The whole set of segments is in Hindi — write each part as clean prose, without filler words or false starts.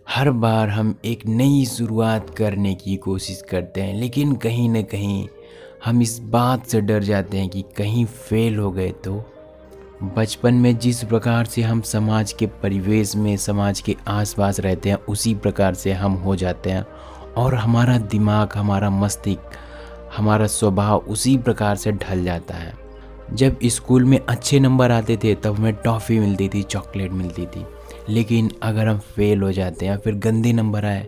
हर बार हम एक नई शुरुआत करने की कोशिश करते हैं, लेकिन कहीं न कहीं हम इस बात से डर जाते हैं कि कहीं फेल हो गए तो। बचपन में जिस प्रकार से हम समाज के परिवेश में, समाज के आस-पास रहते हैं, उसी प्रकार से हम हो जाते हैं और हमारा दिमाग, हमारा मस्तिष्क, हमारा स्वभाव उसी प्रकार से ढल जाता है। जब स्कूल में अच्छे नंबर आते थे तब हमें टॉफ़ी मिलती थी, चॉकलेट मिलती थी। लेकिन अगर हम फेल हो जाते हैं, फिर गंदे नंबर आए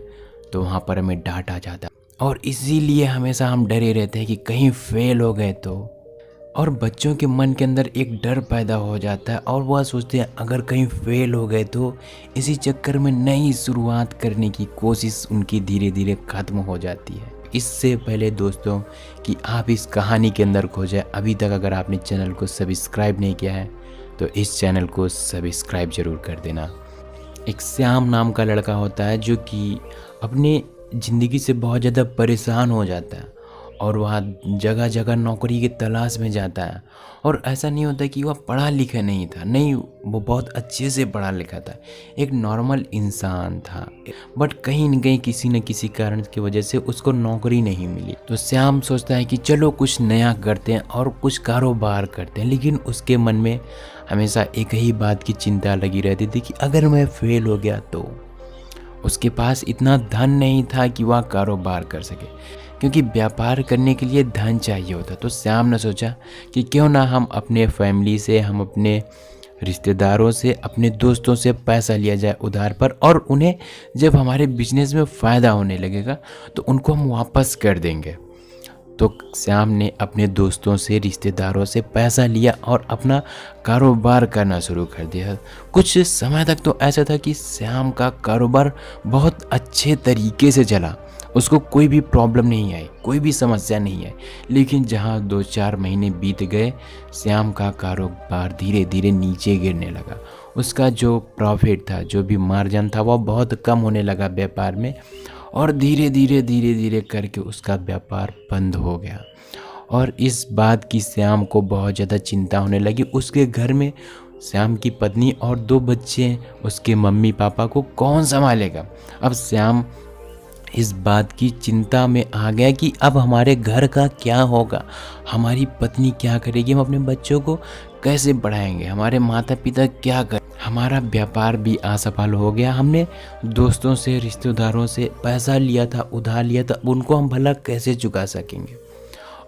तो वहाँ पर हमें डाँटा जाता है और इसीलिए हमेशा हम डरे रहते हैं कि कहीं फेल हो गए तो। और बच्चों के मन के अंदर एक डर पैदा हो जाता है और वह सोचते हैं अगर कहीं फेल हो गए तो। इसी चक्कर में नई शुरुआत करने की कोशिश उनकी धीरे धीरे ख़त्म हो जाती है। इससे पहले दोस्तों कि आप इस कहानी के अंदर खो जाए, अभी तक अगर आपने चैनल को सब्सक्राइब नहीं किया है तो इस चैनल को सब्सक्राइब ज़रूर कर देना। एक श्याम नाम का लड़का होता है जो कि अपने ज़िंदगी से बहुत ज़्यादा परेशान हो जाता है और वह जगह जगह नौकरी की तलाश में जाता है। और ऐसा नहीं होता कि वह पढ़ा लिखा नहीं था, नहीं, वो बहुत अच्छे से पढ़ा लिखा था, एक नॉर्मल इंसान था। बट कहीं न कहीं किसी न किसी कारण की वजह से उसको नौकरी नहीं मिली। तो श्याम सोचता है कि चलो कुछ नया करते हैं और कुछ कारोबार करते हैं। लेकिन उसके मन में हमेशा एक ही बात की चिंता लगी रहती थी कि अगर मैं फेल हो गया तो। उसके पास इतना धन नहीं था कि वह कारोबार कर सके, क्योंकि व्यापार करने के लिए धन चाहिए होता। तो श्याम ने सोचा कि क्यों ना हम अपने फैमिली से, हम अपने रिश्तेदारों से, अपने दोस्तों से पैसा लिया जाए उधार पर, और उन्हें जब हमारे बिजनेस में फ़ायदा होने लगेगा तो उनको हम वापस कर देंगे। तो श्याम ने अपने दोस्तों से, रिश्तेदारों से पैसा लिया और अपना कारोबार करना शुरू कर दिया। कुछ समय तक तो ऐसा था कि श्याम का कारोबार बहुत अच्छे तरीके से चला, उसको कोई भी प्रॉब्लम नहीं आई, कोई भी समस्या नहीं आई। लेकिन जहाँ 2-4 महीने बीत गए, श्याम का कारोबार धीरे धीरे नीचे गिरने लगा। उसका जो प्रॉफिट था, जो भी मार्जिन था, वह बहुत कम होने लगा व्यापार में और धीरे धीरे करके उसका व्यापार बंद हो गया। और इस बात की श्याम को बहुत ज़्यादा चिंता होने लगी। उसके घर में श्याम की पत्नी और 2 बच्चे, उसके मम्मी पापा को कौन संभालेगा। अब श्याम इस बात की चिंता में आ गया कि अब हमारे घर का क्या होगा, हमारी पत्नी क्या करेगी, हम अपने बच्चों को कैसे पढ़ाएंगे, हमारे माता पिता क्या कर, हमारा व्यापार भी असफल हो गया। हमने दोस्तों से, रिश्तेदारों से पैसा लिया था, उधार लिया था, उनको हम भला कैसे चुका सकेंगे।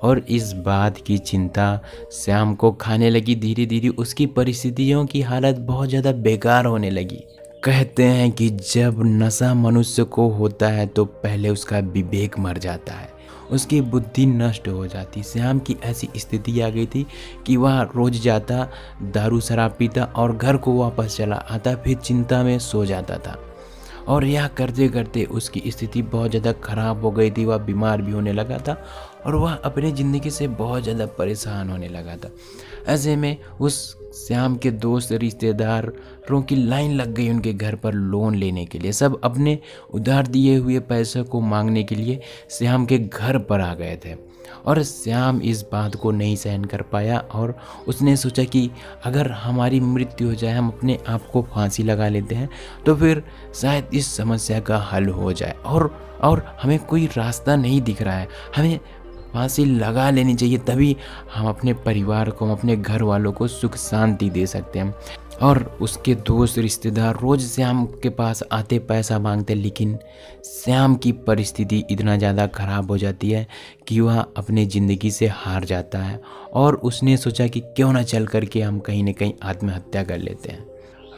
और इस बात की चिंता श्याम को खाने लगी। धीरे धीरे उसकी परिस्थितियों की हालत बहुत ज़्यादा बेकार होने लगी। कहते हैं कि जब नशा मनुष्य को होता है तो पहले उसका विवेक मर जाता है, उसकी बुद्धि नष्ट हो जाती। श्याम की ऐसी स्थिति आ गई थी कि वह रोज़ जाता, दारू शराब पीता और घर को वापस चला आता, फिर चिंता में सो जाता था। और यह करते करते उसकी स्थिति बहुत ज़्यादा ख़राब हो गई थी। वह बीमार भी होने लगा था और वह अपनी ज़िंदगी से बहुत ज़्यादा परेशान होने लगा था। ऐसे में उस श्याम के दोस्त, रिश्तेदारों की लाइन लग गई उनके घर पर लोन लेने के लिए। सब अपने उधार दिए हुए पैसे को मांगने के लिए श्याम के घर पर आ गए थे। और श्याम इस बात को नहीं सहन कर पाया और उसने सोचा कि अगर हमारी मृत्यु हो जाए, हम अपने आप को फांसी लगा लेते हैं, तो फिर शायद इस समस्या का हल हो जाए। और हमें कोई रास्ता नहीं दिख रहा है, हमें फांसी लगा लेनी चाहिए, तभी हम अपने परिवार को, हम अपने घर वालों को सुख शांति दे सकते हैं। और उसके दोस्त, रिश्तेदार रोज़ श्याम के पास आते, पैसा मांगते, लेकिन श्याम की परिस्थिति इतना ज़्यादा ख़राब हो जाती है कि वह अपने ज़िंदगी से हार जाता है। और उसने सोचा कि क्यों ना चल कर के हम कहीं न कहीं आत्महत्या कर लेते हैं।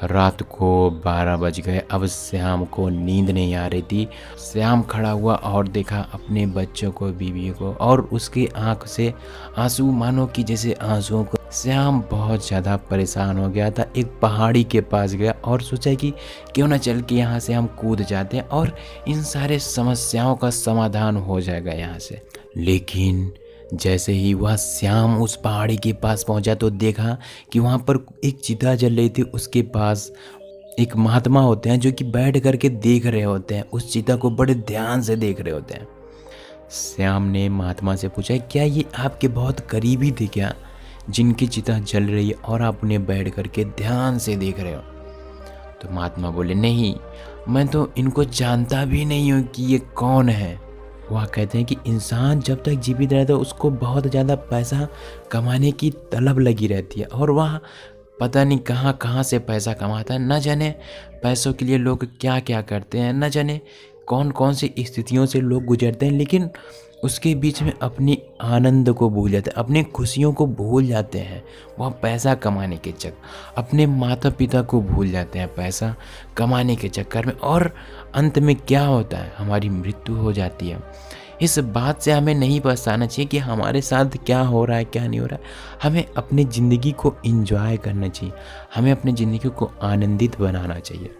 रात को 12 बज गए। अब श्याम को नींद नहीं आ रही थी। श्याम खड़ा हुआ और देखा अपने बच्चों को, बीवी को, और उसकी आंख से आंसू मानो कि जैसे आंसुओं को। श्याम बहुत ज़्यादा परेशान हो गया था। एक पहाड़ी के पास गया और सोचा कि क्यों ना चल के यहाँ से हम कूद जाते हैं और इन सारे समस्याओं का समाधान हो जाएगा यहाँ से। लेकिन जैसे ही वह श्याम उस पहाड़ी के पास पहुंचा तो देखा कि वहाँ पर एक चिता जल रही थी। उसके पास एक महात्मा होते हैं जो कि बैठ करके देख रहे होते हैं, उस चिता को बड़े ध्यान से देख रहे होते हैं। श्याम ने महात्मा से पूछा, क्या ये आपके बहुत करीबी थे क्या, जिनकी चिता जल रही है और आप उन्हें बैठ करके ध्यान से देख रहे हो? तो महात्मा बोले, नहीं, मैं तो इनको जानता भी नहीं हूँ कि ये कौन है। वह कहते हैं कि इंसान जब तक जीवित रहता है उसको बहुत ज़्यादा पैसा कमाने की तलब लगी रहती है और वह पता नहीं कहाँ कहाँ से पैसा कमाता है। न जाने पैसों के लिए लोग क्या क्या करते हैं, न जाने कौन कौन सी स्थितियों से लोग गुजरते हैं, लेकिन उसके बीच में अपनी आनंद को भूल जाते हैं, अपनी खुशियों को भूल जाते हैं। वह पैसा कमाने के चक्कर अपने माता पिता को भूल जाते हैं पैसा कमाने के चक्कर में, और अंत में क्या होता है, हमारी मृत्यु हो जाती है। इस बात से हमें नहीं पछताना चाहिए कि हमारे साथ क्या हो रहा है क्या नहीं हो रहा है। हमें अपनी ज़िंदगी को एंजॉय करना चाहिए, हमें अपनी ज़िंदगी को आनंदित बनाना चाहिए।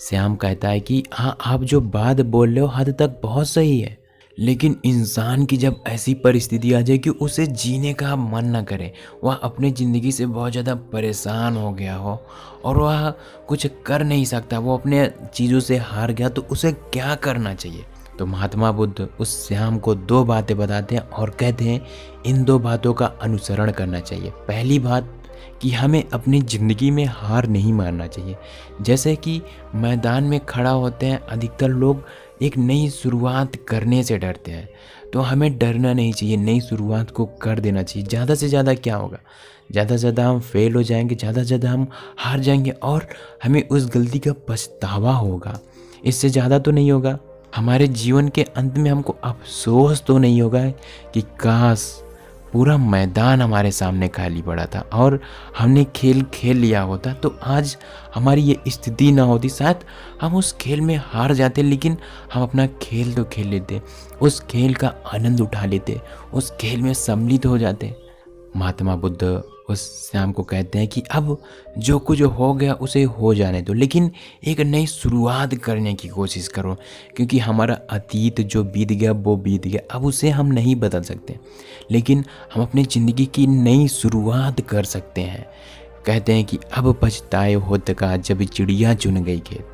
श्याम कहता है कि हाँ, आप जो बात बोल रहे हो हद तक बहुत सही है, लेकिन इंसान की जब ऐसी परिस्थिति आ जाए कि उसे जीने का मन ना करे, वह अपनी ज़िंदगी से बहुत ज़्यादा परेशान हो गया हो और वह कुछ कर नहीं सकता, वो अपने चीज़ों से हार गया, तो उसे क्या करना चाहिए। तो महात्मा बुद्ध उस श्याम को 2 बातें बताते हैं और कहते हैं इन 2 बातों का अनुसरण करना चाहिए। पहली बात कि हमें अपनी ज़िंदगी में हार नहीं मानना चाहिए। जैसे कि मैदान में खड़ा होते हैं, अधिकतर लोग एक नई शुरुआत करने से डरते हैं, तो हमें डरना नहीं चाहिए, नई शुरुआत को कर देना चाहिए। ज़्यादा से ज़्यादा क्या होगा, ज़्यादा से ज़्यादा हम फेल हो जाएंगे, ज़्यादा से ज़्यादा हम हार जाएंगे और हमें उस गलती का पछतावा होगा। इससे ज़्यादा तो नहीं होगा। हमारे जीवन के अंत में हमको अफसोस तो नहीं होगा कि काश पूरा मैदान हमारे सामने खाली पड़ा था और हमने खेल खेल लिया होता, तो आज हमारी ये स्थिति ना होती। शायद हम उस खेल में हार जाते, लेकिन हम अपना खेल तो खेल लेते, उस खेल का आनंद उठा लेते, उस खेल में सम्मिलित हो जाते। महात्मा बुद्ध उस श्याम को कहते हैं कि अब जो कुछ हो गया उसे हो जाने दो, लेकिन एक नई शुरुआत करने की कोशिश करो, क्योंकि हमारा अतीत जो बीत गया वो बीत गया, अब उसे हम नहीं बदल सकते, लेकिन हम अपनी ज़िंदगी की नई शुरुआत कर सकते हैं। कहते हैं कि अब पछताए होत का जब चिड़िया चुन गई खेत।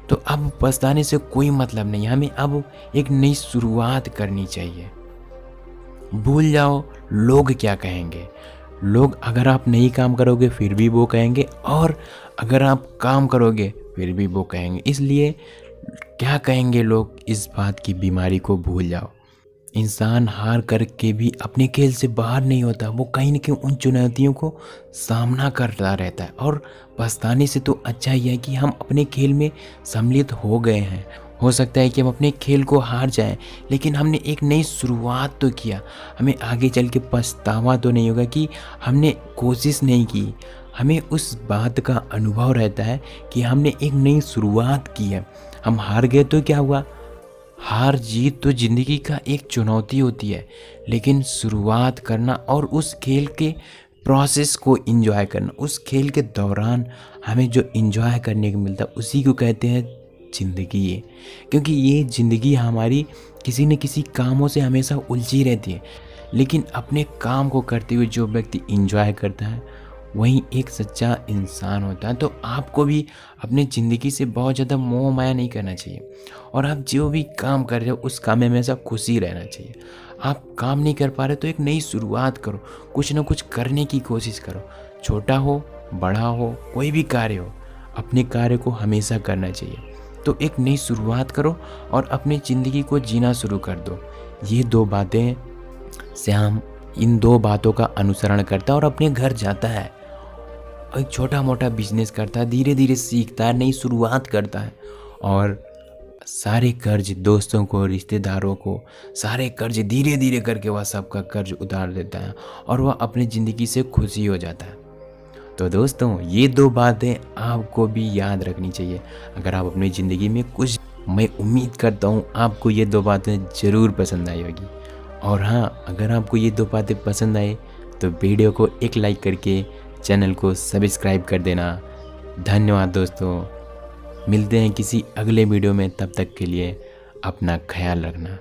तो अब पछताने से कोई मतलब नहीं, हमें अब एक नई शुरुआत करनी चाहिए। भूल जाओ लोग क्या कहेंगे। लोग अगर आप नहीं काम करोगे फिर भी वो कहेंगे, और अगर आप काम करोगे फिर भी वो कहेंगे। इसलिए क्या कहेंगे लोग, इस बात की बीमारी को भूल जाओ। इंसान हार करके भी अपने खेल से बाहर नहीं होता, वो कहीं न कहीं उन चुनौतियों को सामना करता रहता है। और पछताने से तो अच्छा ही है कि हम अपने खेल में सम्मिलित हो गए हैं। हो सकता है कि हम अपने खेल को हार जाएं, लेकिन हमने एक नई शुरुआत तो किया। हमें आगे चल के पछतावा तो नहीं होगा कि हमने कोशिश नहीं की। हमें उस बात का अनुभव रहता है कि हमने एक नई शुरुआत की है। हम हार गए तो क्या हुआ, हार जीत तो ज़िंदगी का एक चुनौती होती है, लेकिन शुरुआत करना और उस खेल के प्रोसेस को एंजॉय करना, उस खेल के दौरान हमें जो एंजॉय करने को मिलता है उसी को कहते हैं ज़िंदगी है। क्योंकि ये ज़िंदगी हमारी किसी न किसी कामों से हमेशा उलझी रहती है, लेकिन अपने काम को करते हुए जो व्यक्ति एंजॉय करता है वही एक सच्चा इंसान होता है। तो आपको भी अपनी ज़िंदगी से बहुत ज़्यादा मोह माया नहीं करना चाहिए, और आप जो भी काम कर रहे हो उस काम में हमेशा खुशी रहना चाहिए। आप काम नहीं कर पा रहे तो एक नई शुरुआत करो, कुछ ना कुछ करने की कोशिश करो। छोटा हो बड़ा हो कोई भी कार्य हो, अपने कार्य को हमेशा करना चाहिए। तो एक नई शुरुआत करो और अपनी ज़िंदगी को जीना शुरू कर दो। ये 2 बातें श्याम इन 2 बातों का अनुसरण करता है और अपने घर जाता है, एक छोटा मोटा बिजनेस करता है, धीरे धीरे सीखता है, नई शुरुआत करता है, और सारे कर्ज दोस्तों को, रिश्तेदारों को, सारे कर्ज धीरे धीरे करके वह सबका कर्ज उतार देता है और वह अपनी ज़िंदगी से खुशी हो जाता है। तो दोस्तों ये 2 बातें आपको भी याद रखनी चाहिए अगर आप अपनी ज़िंदगी में कुछ। मैं उम्मीद करता हूँ आपको ये 2 बातें ज़रूर पसंद आई होगी। और हाँ, अगर आपको ये 2 बातें पसंद आए तो वीडियो को एक लाइक करके चैनल को सब्सक्राइब कर देना। धन्यवाद दोस्तों, मिलते हैं किसी अगले वीडियो में, तब तक के लिए अपना ख्याल रखना।